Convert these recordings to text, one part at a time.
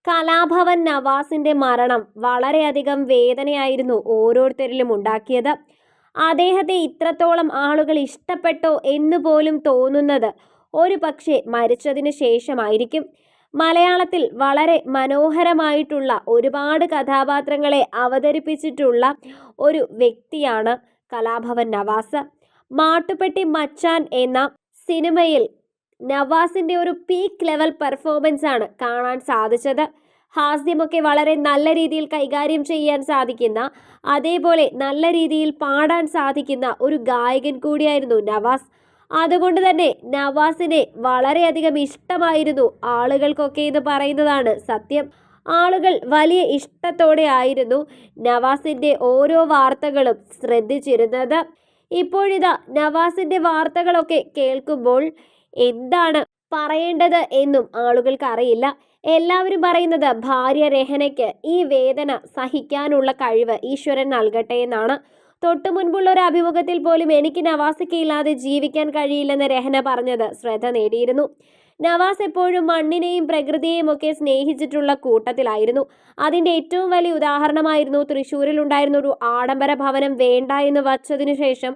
കലാഭവൻ നവാസിന്റെ മരണം വളരെയധികം വേദനയായിരുന്നു ഓരോരുത്തരിലും ഉണ്ടാക്കിയത്. അദ്ദേഹത്തെ ഇത്രത്തോളം ആളുകൾ ഇഷ്ടപ്പെട്ടോ എന്ന് പോലും തോന്നുന്നത് ഒരു പക്ഷേ മരിച്ചതിന് ശേഷമായിരിക്കും. മലയാളത്തിൽ വളരെ മനോഹരമായിട്ടുള്ള ഒരുപാട് കഥാപാത്രങ്ങളെ അവതരിപ്പിച്ചിട്ടുള്ള ഒരു വ്യക്തിയാണ് കലാഭവൻ നവാസ്. മാട്ടുപ്പെട്ടി മച്ചാൻ എന്ന സിനിമയിൽ നവാസിന്റെ ഒരു പീക്ക് ലെവൽ പെർഫോമൻസ് ആണ് കാണാൻ സാധിച്ചത്. ഹാസ്യമൊക്കെ വളരെ നല്ല രീതിയിൽ കൈകാര്യം ചെയ്യാൻ സാധിക്കുന്ന, അതേപോലെ നല്ല രീതിയിൽ പാടാൻ സാധിക്കുന്ന ഒരു ഗായകൻ കൂടിയായിരുന്നു നവാസ്. അതുകൊണ്ട് തന്നെ നവാസിനെ വളരെയധികം ഇഷ്ടമായിരുന്നു ആളുകൾക്കൊക്കെ എന്ന് പറയുന്നതാണ് സത്യം. ആളുകൾ വലിയ ഇഷ്ടത്തോടെ ആയിരുന്നു നവാസിന്റെ ഓരോ വാർത്തകളും ശ്രദ്ധിച്ചിരുന്നത്. ഇപ്പോഴിതാ നവാസിന്റെ വാർത്തകളൊക്കെ കേൾക്കുമ്പോൾ എന്താണ് പറയേണ്ടത് എന്നും ആളുകൾക്ക് അറിയില്ല. എല്ലാവരും പറയുന്നത് ഭാര്യ രഹനയ്ക്ക് ഈ വേദന സഹിക്കാനുള്ള കഴിവ് ഈശ്വരൻ നൽകട്ടെ എന്നാണ്. തൊട്ടു മുൻപുള്ള ഒരു അഭിമുഖത്തിൽ പോലും എനിക്ക് നവാസൊക്കെ ഇല്ലാതെ ജീവിക്കാൻ കഴിയില്ലെന്ന് രഹന പറഞ്ഞത് ശ്രദ്ധ നേടിയിരുന്നു. നവാസ് എപ്പോഴും മണ്ണിനെയും പ്രകൃതിയെയും ഒക്കെ സ്നേഹിച്ചിട്ടുള്ള കൂട്ടത്തിലായിരുന്നു. അതിന്റെ ഏറ്റവും വലിയ ഉദാഹരണമായിരുന്നു തൃശ്ശൂരിൽ ഉണ്ടായിരുന്ന ഒരു ആഡംബര ഭവനം വേണ്ട എന്ന് വച്ചതിനു ശേഷം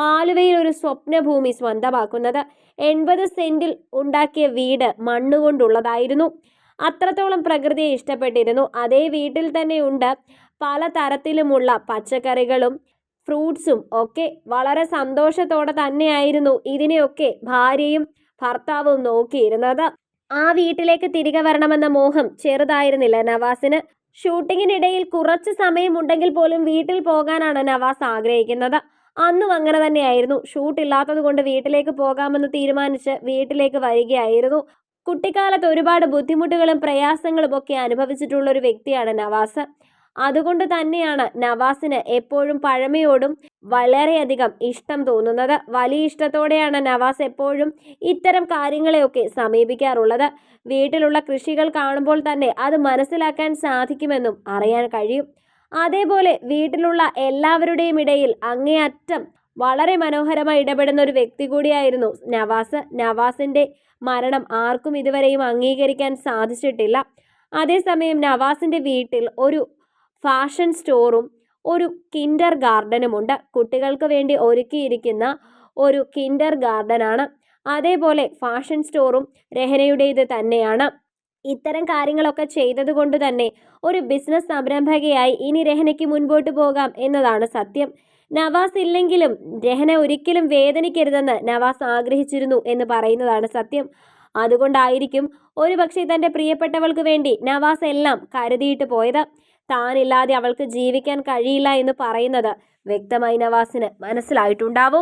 ആലുവയിൽ ഒരു സ്വപ്നഭൂമി സ്വന്തമാക്കുന്നത്. 80 സെന്റിൽ ഉണ്ടാക്കിയ വീട് മണ്ണുകൊണ്ടുള്ളതായിരുന്നു. അത്രത്തോളം പ്രകൃതിയെ ഇഷ്ടപ്പെട്ടിരുന്നു. അതേ വീട്ടിൽ തന്നെ ഉണ്ട് പല തരത്തിലുമുള്ള പച്ചക്കറികളും ഫ്രൂട്ട്സും ഒക്കെ. വളരെ സന്തോഷത്തോടെ തന്നെയായിരുന്നു ഇതിനെയൊക്കെ ഭാര്യയും ഭർത്താവും നോക്കിയിരുന്നത്. ആ വീട്ടിലേക്ക് തിരികെ വരണമെന്ന മോഹം ചെറുതായിരുന്നില്ല നവാസിന്. ഷൂട്ടിങ്ങിനിടയിൽ കുറച്ച് സമയമുണ്ടെങ്കിൽ പോലും വീട്ടിൽ പോകാനാണ് നവാസ് ആഗ്രഹിക്കുന്നത്. അന്നും അങ്ങനെ തന്നെയായിരുന്നു. ഷൂട്ടില്ലാത്തത് കൊണ്ട് വീട്ടിലേക്ക് പോകാമെന്ന് തീരുമാനിച്ച് വീട്ടിലേക്ക് വരികയായിരുന്നു. കുട്ടിക്കാലത്ത് ഒരുപാട് ബുദ്ധിമുട്ടുകളും പ്രയാസങ്ങളും ഒക്കെ അനുഭവിച്ചിട്ടുള്ള ഒരു വ്യക്തിയാണ് നവാസ്. അതുകൊണ്ട് തന്നെയാണ് നവാസിന് എപ്പോഴും പഴമയോടും വളരെയധികം ഇഷ്ടം തോന്നുന്നത്. വലിയ ഇഷ്ടത്തോടെയാണ് നവാസ് എപ്പോഴും ഇത്തരം കാര്യങ്ങളെയൊക്കെ സമീപിക്കാറുള്ളത്. വീട്ടിലുള്ള കൃഷികൾ കാണുമ്പോൾ തന്നെ അത് മനസ്സിലാക്കാൻ സാധിക്കുമെന്നും അറിയാൻ കഴിയും. അതേപോലെ വീട്ടിലുള്ള എല്ലാവരുടെയും ഇടയിൽ അങ്ങേയറ്റം വളരെ മനോഹരമായി ഇടപെടുന്ന ഒരു വ്യക്തി കൂടിയായിരുന്നു നവാസ്. നവാസിന്റെ മരണം ആർക്കും ഇതുവരെയും അംഗീകരിക്കാൻ സാധിച്ചിട്ടില്ല. അതേസമയം നവാസിന്റെ വീട്ടിൽ ഒരു ഫാഷൻ സ്റ്റോറും ഒരു കിൻഡർ ഗാർഡനുമുണ്ട്. കുട്ടികൾക്ക് വേണ്ടി ഒരുക്കിയിരിക്കുന്ന ഒരു കിൻഡർ ഗാർഡനാണ്. അതേപോലെ ഫാഷൻ സ്റ്റോറും രഹനയുടേത് തന്നെയാണ്. ഇത്തരം കാര്യങ്ങളൊക്കെ ചെയ്തതുകൊണ്ട് തന്നെ ഒരു ബിസിനസ് സംരംഭകയായി ഇനി രഹനയ്ക്ക് മുൻപോട്ട് പോകാം എന്നതാണ് സത്യം. നവാസ് ഇല്ലെങ്കിലും രഹന ഒരിക്കലും വേദനിക്കരുതെന്ന് നവാസ് ആഗ്രഹിച്ചിരുന്നു എന്ന് പറയുന്നതാണ് സത്യം. അതുകൊണ്ടായിരിക്കും ഒരുപക്ഷെ തൻ്റെ പ്രിയപ്പെട്ടവൾക്ക് വേണ്ടി നവാസ് എല്ലാം കരുതിയിട്ട് പോയത്. താനില്ലാതെ അവൾക്ക് ജീവിക്കാൻ കഴിയില്ല എന്ന് പറയുന്നത് വ്യക്തമായി നവാസിന് മനസ്സിലായിട്ടുണ്ടാവും.